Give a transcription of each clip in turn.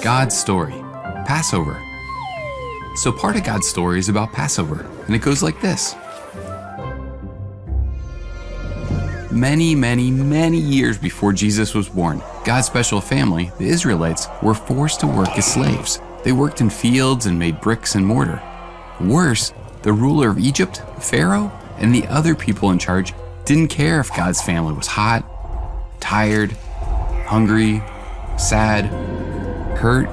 God's story, Passover. So part of God's story is about Passover, and it goes like this. Many, many, many years before Jesus was born, God's special family, the Israelites, were forced to work as slaves. They worked in fields and made bricks and mortar. Worse, the ruler of Egypt, Pharaoh, and the other people in charge didn't care if God's family was hot, tired, hungry, sad, hurt,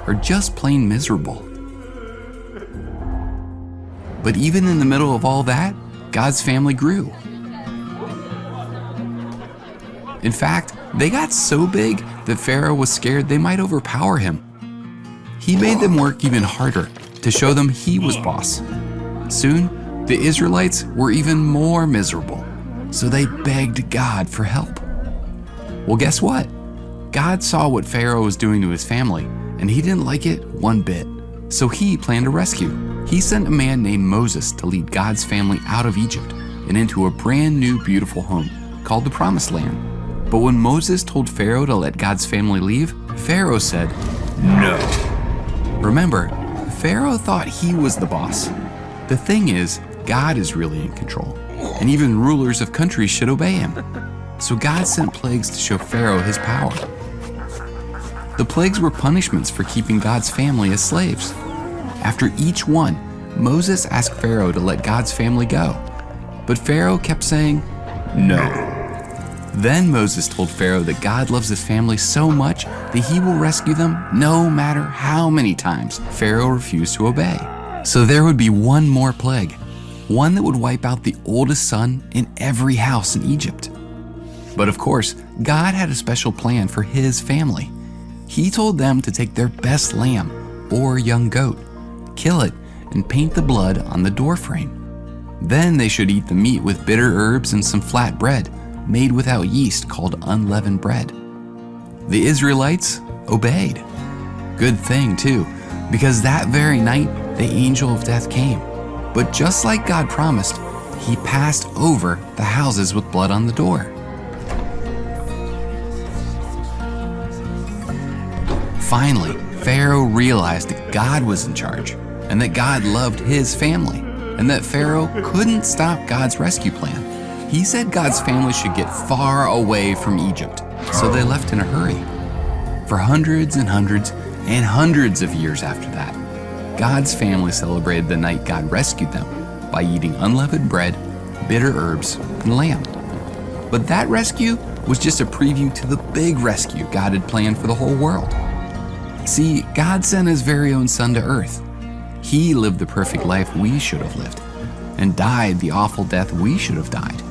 or just plain miserable. But even in the middle of all that, God's family grew. In fact, they got so big that Pharaoh was scared they might overpower him. He made them work even harder to show them he was boss. Soon, the Israelites were even more miserable, so they begged God for help. Well, guess what? God saw what Pharaoh was doing to his family, and he didn't like it one bit. So he planned a rescue. He sent a man named Moses to lead God's family out of Egypt and into a brand new beautiful home called the Promised Land. But when Moses told Pharaoh to let God's family leave, Pharaoh said, "No." Remember, Pharaoh thought he was the boss. The thing is, God is really in control, and even rulers of countries should obey him. So God sent plagues to show Pharaoh his power. The plagues were punishments for keeping God's family as slaves. After each one, Moses asked Pharaoh to let God's family go. But Pharaoh kept saying, "No." Then Moses told Pharaoh that God loves his family so much that he will rescue them no matter how many times Pharaoh refused to obey. So there would be one more plague, one that would wipe out the oldest son in every house in Egypt. But of course, God had a special plan for his family. He told them to take their best lamb or young goat, kill it, and paint the blood on the doorframe. Then they should eat the meat with bitter herbs and some flat bread, made without yeast, called unleavened bread. The Israelites obeyed. Good thing too, because that very night the angel of death came. But just like God promised, he passed over the houses with blood on the door. Finally, Pharaoh realized that God was in charge and that God loved his family and that Pharaoh couldn't stop God's rescue plan. He said God's family should get far away from Egypt, so they left in a hurry. For hundreds and hundreds and hundreds of years after that, God's family celebrated the night God rescued them by eating unleavened bread, bitter herbs, and lamb. But that rescue was just a preview to the big rescue God had planned for the whole world. See, God sent his very own son to earth. He lived the perfect life we should have lived and died the awful death we should have died.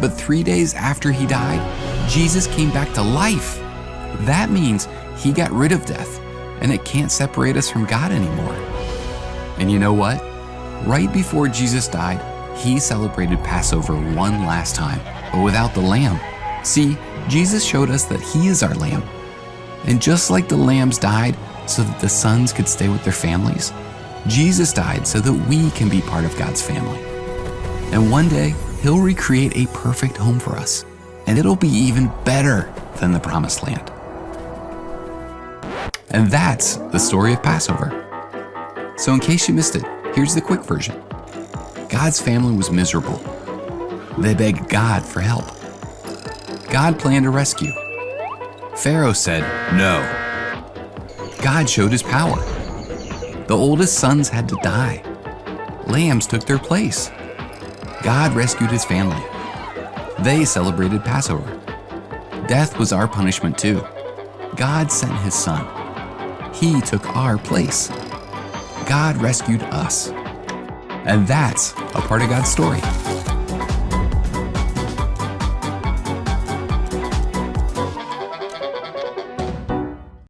But 3 days after he died, Jesus came back to life. That means he got rid of death, and it can't separate us from God anymore. And you know what? Right before Jesus died, he celebrated Passover one last time, but without the lamb. See, Jesus showed us that he is our lamb. And just like the lambs died so that the sons could stay with their families, Jesus died so that we can be part of God's family. And one day, he'll recreate a perfect home for us, and it'll be even better than the Promised Land. And that's the story of Passover. So in case you missed it, here's the quick version. God's family was miserable. They begged God for help. God planned a rescue. Pharaoh said no. God showed his power. The oldest sons had to die. Lambs took their place. God rescued his family. They celebrated Passover. Death was our punishment too. God sent his son. He took our place. God rescued us. And that's a part of God's story.